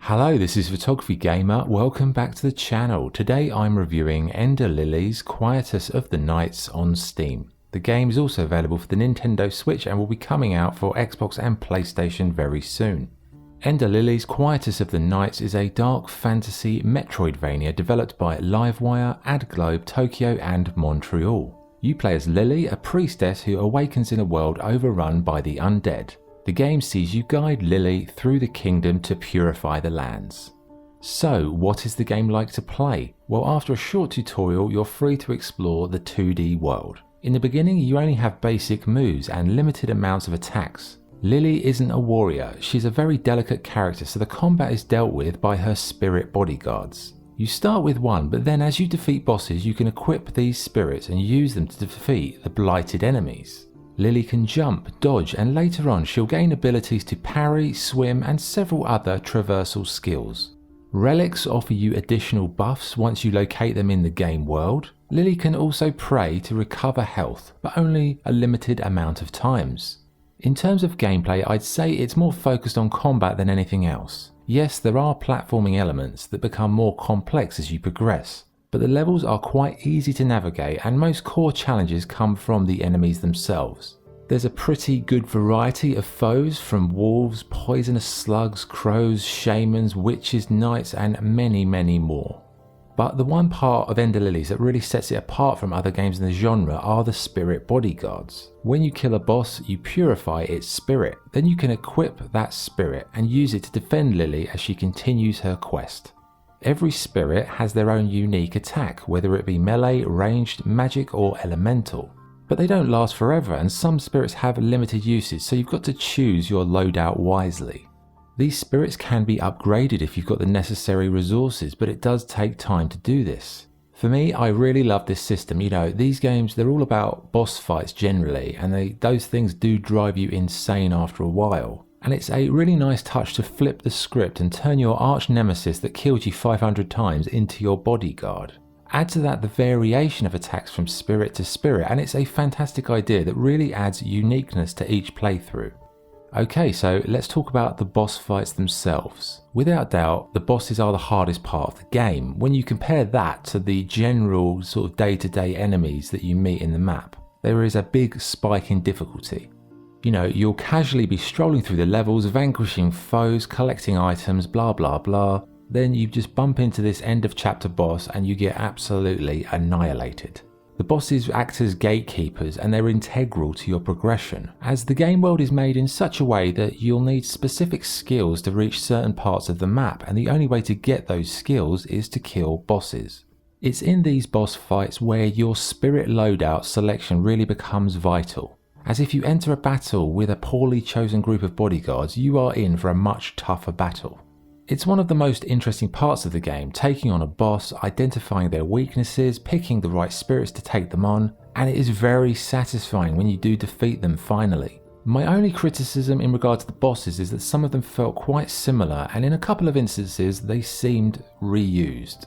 Hello, this is Photography Gamer. Welcome back to the channel. Today I'm reviewing Ender Lilies, Quietus of the Nights on Steam. The game is also available for the Nintendo Switch and will be coming out for Xbox and PlayStation very soon. Ender Lilies, Quietus of the Nights is a dark fantasy Metroidvania developed by Livewire, AdGlobe, Tokyo and Montreal. You play as Lily, a priestess who awakens in a world overrun by the undead. The game sees you guide Lily through the kingdom to purify the lands. So, what is the game like to play? Well, after a short tutorial, you're free to explore the 2D world. In the beginning, you only have basic moves and limited amounts of attacks. Lily isn't a warrior, she's a very delicate character, so the combat is dealt with by her spirit bodyguards. You start with one, but then as you defeat bosses, you can equip these spirits and use them to defeat the blighted enemies. Lily can jump, dodge, and later on she'll gain abilities to parry, swim, and several other traversal skills. Relics offer you additional buffs once you locate them in the game world. Lily can also pray to recover health, but only a limited amount of times. In terms of gameplay, I'd say it's more focused on combat than anything else. Yes, there are platforming elements that become more complex as you progress, but the levels are quite easy to navigate and most core challenges come from the enemies themselves. There's a pretty good variety of foes, from wolves, poisonous slugs, crows, shamans, witches, knights and many more. But the one part of Ender Lilies that really sets it apart from other games in the genre are the spirit bodyguards. When you kill a boss, you purify its spirit, then you can equip that spirit and use it to defend Lily as she continues her quest. Every spirit has their own unique attack, whether it be melee, ranged, magic or elemental. But they don't last forever and some spirits have limited usage, so you've got to choose your loadout wisely. These spirits can be upgraded if you've got the necessary resources, but it does take time to do this. For me, I really love this system. You know, these games, they're all about boss fights generally, and those things do drive you insane after a while. And it's a really nice touch to flip the script and turn your arch nemesis that killed you 500 times into your bodyguard. Add to that the variation of attacks from spirit to spirit, and it's a fantastic idea that really adds uniqueness to each playthrough. Okay, so let's talk about the boss fights themselves. Without doubt, the bosses are the hardest part of the game when you compare that to the general sort of day-to-day enemies that you meet in the map. There is a big spike in difficulty. You know, you'll casually be strolling through the levels, vanquishing foes, collecting items, blah blah blah. Then you just bump into this end of chapter boss and you get absolutely annihilated. The bosses act as gatekeepers and they're integral to your progression, as the game world is made in such a way that you'll need specific skills to reach certain parts of the map, and the only way to get those skills is to kill bosses. It's in these boss fights where your spirit loadout selection really becomes vital, as if you enter a battle with a poorly chosen group of bodyguards, you are in for a much tougher battle. It's one of the most interesting parts of the game, taking on a boss, identifying their weaknesses, picking the right spirits to take them on, and it is very satisfying when you do defeat them finally. My only criticism in regard to the bosses is that some of them felt quite similar, and in a couple of instances they seemed reused.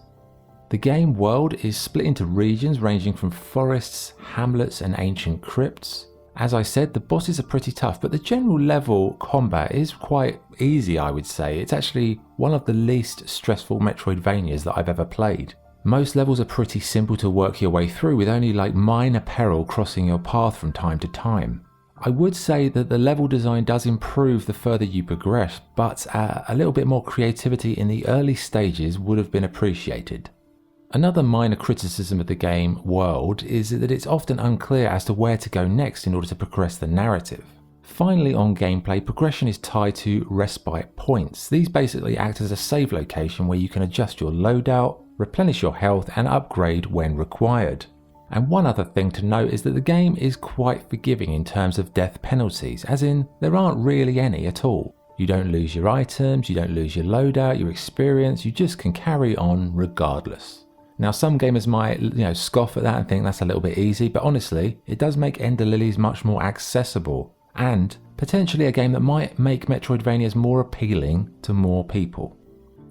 The game world is split into regions ranging from forests, hamlets and ancient crypts. As I said, the bosses are pretty tough, but the general level combat is quite easy, I would say. It's actually one of the least stressful Metroidvanias that I've ever played. Most levels are pretty simple to work your way through, with only like minor peril crossing your path from time to time. I would say that the level design does improve the further you progress, but a little bit more creativity in the early stages would have been appreciated. Another minor criticism of the game world is that it's often unclear as to where to go next in order to progress the narrative. Finally, on gameplay, progression is tied to respite points. These basically act as a save location where you can adjust your loadout, replenish your health and upgrade when required. And one other thing to note is that the game is quite forgiving in terms of death penalties, as in there aren't really any at all. You don't lose your items, you don't lose your loadout, your experience, you just can carry on regardless. Now some gamers might, scoff at that and think that's a little bit easy, but honestly, it does make Ender Lilies much more accessible, and potentially a game that might make Metroidvanias more appealing to more people.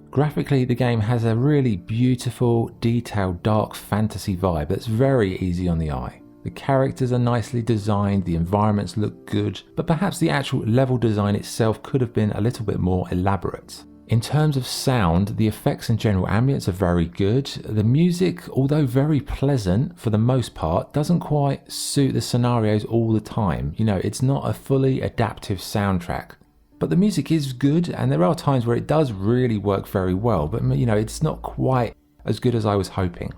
Graphically, the game has a really beautiful, detailed, dark fantasy vibe that's very easy on the eye. The characters are nicely designed, the environments look good, but perhaps the actual level design itself could have been a little bit more elaborate. In terms of sound, the effects and general ambience are very good. The music, although very pleasant for the most part, doesn't quite suit the scenarios all the time. You know, it's not a fully adaptive soundtrack. But the music is good, and there are times where it does really work very well, but you know, it's not quite as good as I was hoping.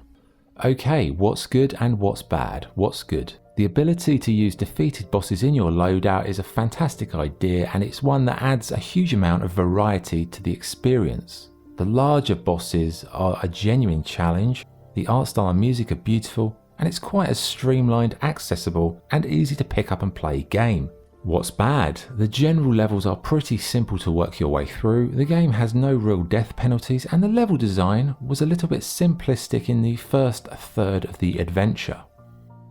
Okay, what's good and what's bad? What's good? The ability to use defeated bosses in your loadout is a fantastic idea, and it's one that adds a huge amount of variety to the experience. The larger bosses are a genuine challenge, the art style and music are beautiful, and it's quite a streamlined, accessible, and easy to pick up and play game. What's bad? The general levels are pretty simple to work your way through, the game has no real death penalties, and the level design was a little bit simplistic in the first third of the adventure.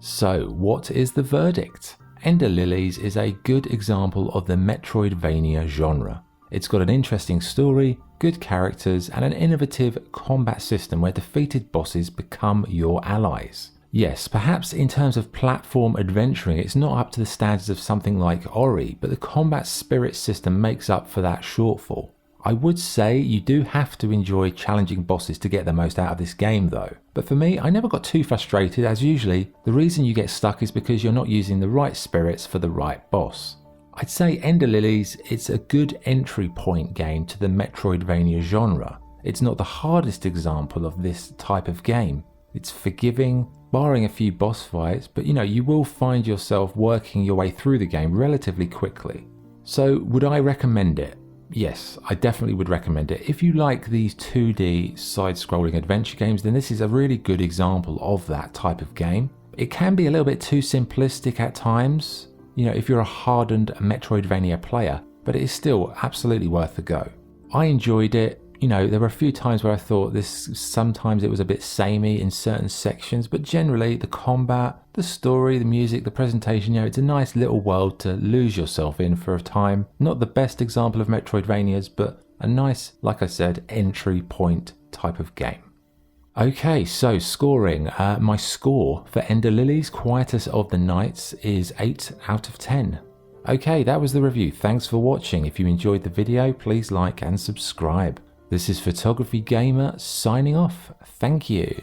So, what is the verdict? Ender Lilies is a good example of the Metroidvania genre. It's got an interesting story, good characters, and an innovative combat system where defeated bosses become your allies. Yes, perhaps in terms of platform adventuring, it's not up to the standards of something like Ori, but the combat spirit system makes up for that shortfall. I would say you do have to enjoy challenging bosses to get the most out of this game though. But for me, I never got too frustrated, as usually the reason you get stuck is because you're not using the right spirits for the right boss. I'd say Ender Lilies, it's a good entry point game to the Metroidvania genre. It's not the hardest example of this type of game. It's forgiving, barring a few boss fights, but you know, you will find yourself working your way through the game relatively quickly. So would I recommend it? Yes, I definitely would recommend it. If you like these 2D side-scrolling adventure games, then this is a really good example of that type of game. It can be a little bit too simplistic at times, you know, if you're a hardened Metroidvania player, but it is still absolutely worth a go. I enjoyed it. You know, there were a few times where I thought sometimes it was a bit samey in certain sections, but generally the combat, the story, the music, the presentation, you know, it's a nice little world to lose yourself in for a time. Not the best example of Metroidvanias, but a nice, like I said, entry point type of game. Okay, so scoring. My score for Ender Lilies, Quietus of the Nights is 8 out of 10. Okay, that was the review. Thanks for watching. If you enjoyed the video, please like and subscribe. This is Photography Gamer signing off. Thank you.